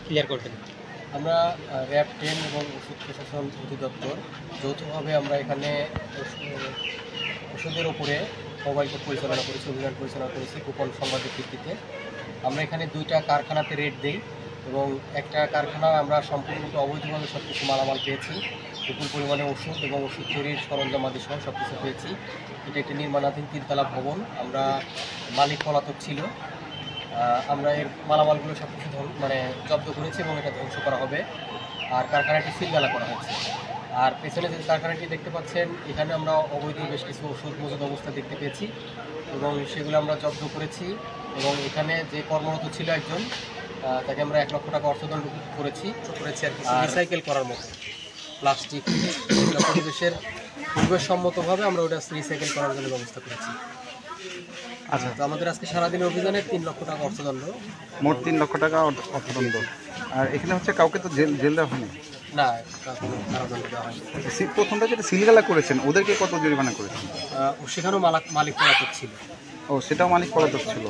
Clear করবেন। আমরা RAB 10 এবং ওষুধ প্রশাসন অধিদপ্তর যৌথভাবে আমরা এখানে ওষুধের ওপরে মোবাইল কোর্ট পরিচালনা করেছি, অভিযান পরিচালনা করেছি গোপন সংবাদের ভিত্তিতে। আমরা এখানে 2টা কারখানাতে রেড দিই এবং একটা কারখানায় আমরা সম্পূর্ণরূপে অবৈধভাবে সব কিছু মালামাল পেয়েছি। বিপুল পরিমাণে ওষুধ এবং ওষুধ তৈরির সরঞ্জামাদি সহ সব কিছু পেয়েছি। এটা একটি নির্মাণাধীন 3তলা ভবন। আমরা মালিক পলাতক ছিল। আমরা এর মালামালগুলো সব কিছু জব্দ করেছি এবং এটা ধ্বংস করা হবে। আর কারখানাটি সিলগালা করা হয়েছে। আর পেছনে যে কারখানাটি দেখতে পাচ্ছেন, এখানে আমরা অবৈধ বেশ কিছু ওষুধ মজুদ অবস্থা দেখতে পেয়েছি এবং সেগুলো আমরা জব্দ করেছি। এবং এখানে যে কর্মরত ছিল একজন, তাকে আমরা 1 লক্ষ টাকা অর্থদণ্ড করেছি আর কিছু রিসাইকেল করার মতো প্লাস্টিক পরিবেশসম্মতভাবে আমরা ওটা রিসাইকেল করার জন্য ব্যবস্থা করেছি। আচ্ছা, তো আমাদের আজকে সারাদিনের অভিযানে 3 লক্ষ টাকা অর্থদণ্ড, মোট 3 লক্ষ টাকা অর্থদণ্ড। আর এখানে হচ্ছে কাউকে তো জেল দেওয়া হয়নি? না, কোনো কারাদণ্ড দেওয়া হয়নি। প্রথমটা যেটা সিলগালা করেছেন, ওদেরকে কত জরিমানা করেছেন? সেখানেও মালিক পলাতক ছিল। ও, সেটাও মালিক পলাতক ছিল।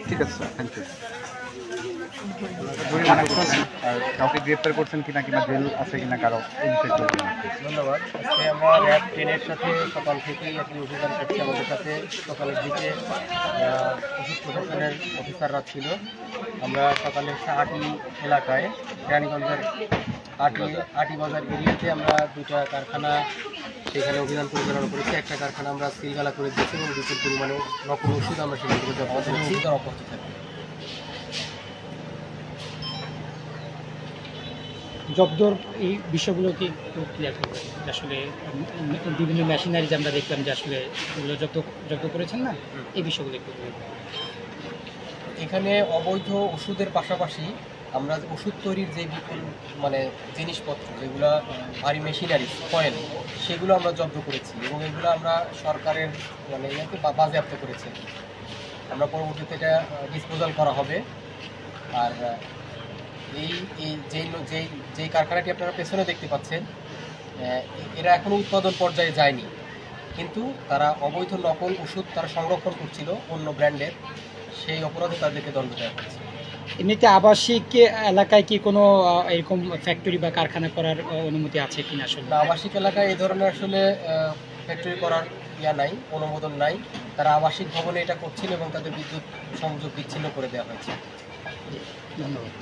ঠিক আছে স্যার, থ্যাংক ইউ। আর কাউকে গ্রেপ্তার করছেন কিনা, কিংবা জেল আছে কিনা কারো, এই বিষয়ে ধন্যবাদ। আজকে আমরা র্যাব 10-এর সাথে সকাল থেকেই একটি অভিযান করছি। আমাদের সাথে সকালের দিকে ওষুধ প্রশাসনের অফিসাররা ছিল। আমরা সকালে আটি এলাকায়, কেরানীগঞ্জের আটি বাজার এরিয়াতে আমরা 2টা কারখানা সেখানে অভিযান পরিচালনা করেছি। একটা কারখানা আমরা সিলগালা করে দিয়েছি এবং বিপুল পরিমাণে নকল ওষুধ আমরা সেখান থেকে জব্দ করেছি। অব্যাহত থাকবে। জব্দর এই বিষয়গুলো কি একটু ক্লিয়ার করবেন? আসলে বিভিন্ন মেশিনারিজ আমরা দেখলাম যে আসলে এগুলো জব্দ করেছেন না, এই বিষয়গুলো একটু ক্লিয়ার করবেন। এখানে অবৈধ ওষুধের পাশাপাশি আমরা ওষুধ তৈরির যে বিপুল জিনিসপত্র, যেগুলো ভারী মেশিনারি কয়েল, সেগুলো আমরা জব্দ করেছি এবং এগুলো আমরা সরকারের ইয়াকে বাজেয়াপ্ত করেছি। আমরা পরবর্তীতে এটা ডিসপোজাল করা হবে। আর যেই কারখানাটি আপনারা পেছনে দেখতে পাচ্ছেন, এরা এখনও উৎপাদন পর্যায়ে যায়নি, কিন্তু তারা অবৈধ নকল ওষুধ তারা সংরক্ষণ করছিল অন্য ব্র্যান্ডের, সেই অপরাধে তাদেরকে দণ্ড দেওয়া হয়েছে। এমনিতে আবাসিক এলাকায় কি কোনো এরকম ফ্যাক্টরি বা কারখানা করার অনুমতি আছে কিনা? আসলে আবাসিক এলাকায় এই ধরনের আসলে ফ্যাক্টরি করার নাই, অনুমোদন নাই। তারা আবাসিক ভবনে এটা করছিল এবং তাদের বিদ্যুৎ সংযোগ বিচ্ছিন্ন করে দেওয়া হয়েছে। ধন্যবাদ।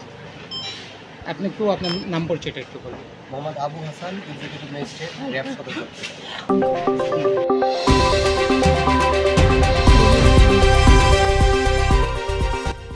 আপনি একটু আপনার নাম পরিচয়টা একটু বলুন। Mohammad Abu Hasan, executive magistrate, RAB সদর।